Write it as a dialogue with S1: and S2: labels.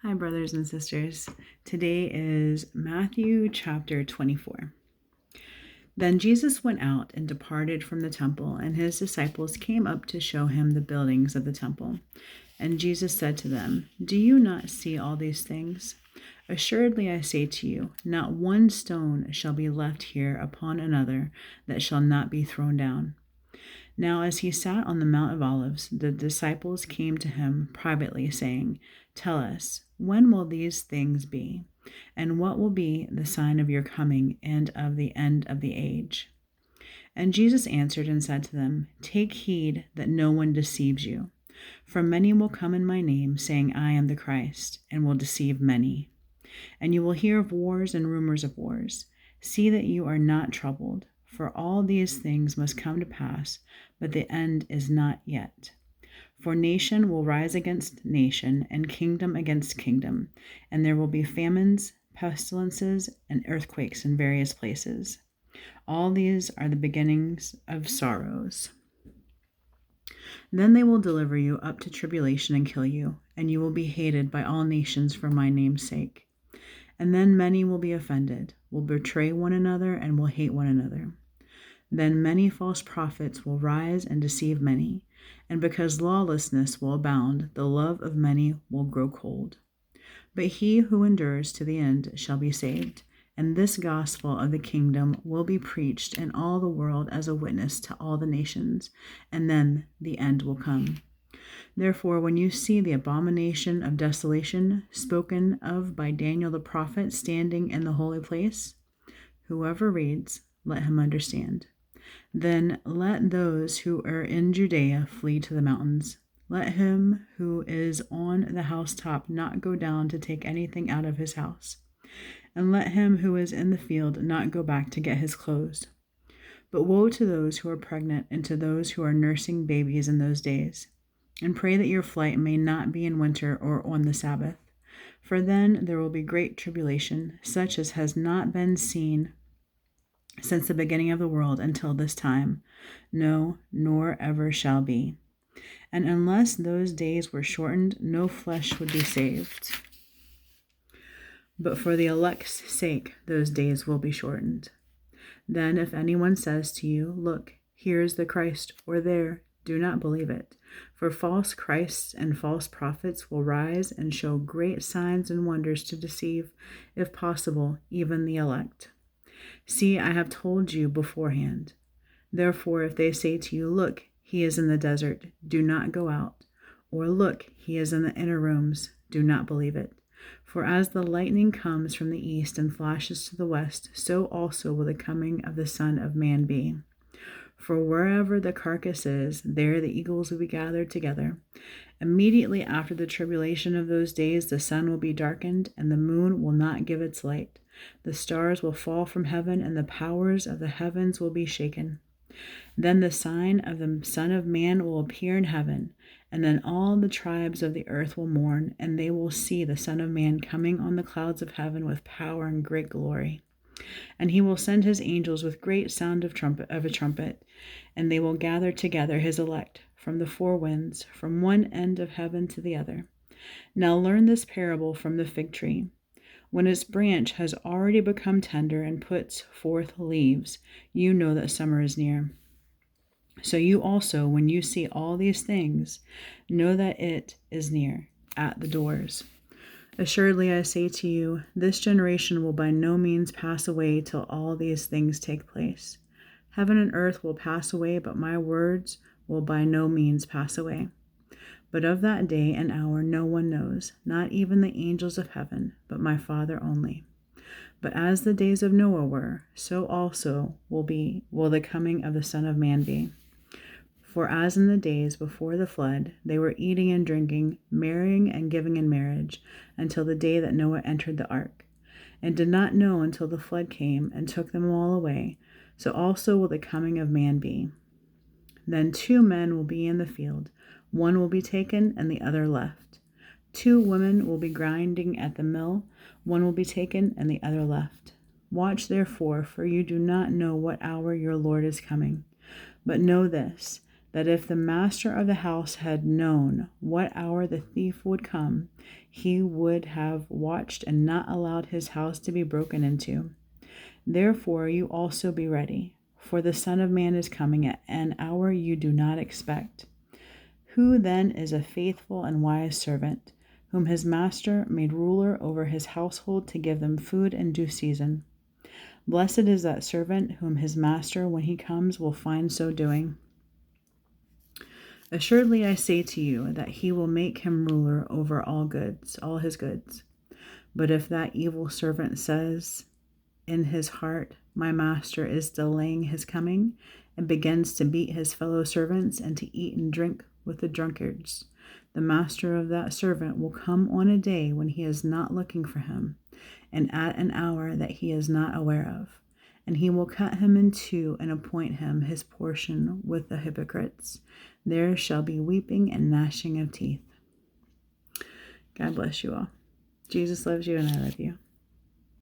S1: Hi, brothers and sisters. Today is Matthew chapter 24. Then Jesus went out and departed from the temple, and his disciples came up to show him the buildings of the temple. And Jesus said to them, "Do you not see all these things? Assuredly I say to you, not one stone shall be left here upon another that shall not be thrown down." Now, as he sat on the Mount of Olives, the disciples came to him privately, saying, "Tell us, when will these things be? And what will be the sign of your coming and of the end of the age?" And Jesus answered and said to them, "Take heed that no one deceives you. For many will come in my name, saying, 'I am the Christ,' and will deceive many. And you will hear of wars and rumors of wars. See that you are not troubled, for all these things must come to pass, but the end is not yet. For nation will rise against nation, and kingdom against kingdom, and there will be famines, pestilences, and earthquakes in various places. All these are the beginnings of sorrows. Then they will deliver you up to tribulation and kill you, and you will be hated by all nations for my name's sake. And then many will be offended, will betray one another, and will hate one another. Then many false prophets will rise and deceive many, and because lawlessness will abound, the love of many will grow cold. But he who endures to the end shall be saved, and this gospel of the kingdom will be preached in all the world as a witness to all the nations, and then the end will come. Therefore, when you see the abomination of desolation spoken of by Daniel the prophet standing in the holy place, whoever reads, let him understand. Then let those who are in Judea flee to the mountains. Let him who is on the housetop not go down to take anything out of his house. And let him who is in the field not go back to get his clothes. But woe to those who are pregnant and to those who are nursing babies in those days. And pray that your flight may not be in winter or on the Sabbath. For then there will be great tribulation, such as has not been seen since the beginning of the world until this time, no, nor ever shall be. And unless those days were shortened, no flesh would be saved. But for the elect's sake, those days will be shortened. Then if anyone says to you, 'Look, here is the Christ,' or 'There,' do not believe it. For false Christs and false prophets will rise and show great signs and wonders to deceive, if possible, even the elect. See, I have told you beforehand. Therefore, if they say to you, 'Look, he is in the desert,' do not go out. Or, 'Look, he is in the inner rooms,' do not believe it. For as the lightning comes from the east and flashes to the west, so also will the coming of the Son of Man be. For wherever the carcass is, there the eagles will be gathered together. Immediately after the tribulation of those days, the sun will be darkened, and the moon will not give its light. The stars will fall from heaven, and the powers of the heavens will be shaken. Then the sign of the Son of Man will appear in heaven, and then all the tribes of the earth will mourn, and they will see the Son of Man coming on the clouds of heaven with power and great glory. And he will send his angels with great sound of a trumpet, and they will gather together his elect from the four winds, from one end of heaven to the other. Now learn this parable from the fig tree. When its branch has already become tender and puts forth leaves, you know that summer is near. So you also, when you see all these things, know that it is near, at the doors. Assuredly, I say to you, this generation will by no means pass away till all these things take place. Heaven and earth will pass away, but my words will by no means pass away. But of that day and hour no one knows, not even the angels of heaven, but my Father only. But as the days of Noah were, so also will the coming of the Son of Man be. For as in the days before the flood, they were eating and drinking, marrying and giving in marriage, until the day that Noah entered the ark, and did not know until the flood came and took them all away, so also will the coming of man be. Then 2 men will be in the field, one will be taken and the other left. 2 women will be grinding at the mill, one will be taken and the other left. Watch therefore, for you do not know what hour your Lord is coming. But know this, that if the master of the house had known what hour the thief would come, he would have watched and not allowed his house to be broken into. Therefore, you also be ready, for the Son of Man is coming at an hour you do not expect. Who then is a faithful and wise servant, whom his master made ruler over his household to give them food in due season? Blessed is that servant whom his master, when he comes, will find so doing. Assuredly I say to you that he will make him ruler over all his goods. But if that evil servant says in his heart, my master is delaying his coming, and begins to beat his fellow servants and to eat and drink with the drunkards, the master of that servant will come on a day when he is not looking for him, and at an hour that he is not aware of. And he will cut him in two and appoint him his portion with the hypocrites. There shall be weeping and gnashing of teeth. God bless you all. Jesus loves you and I love you.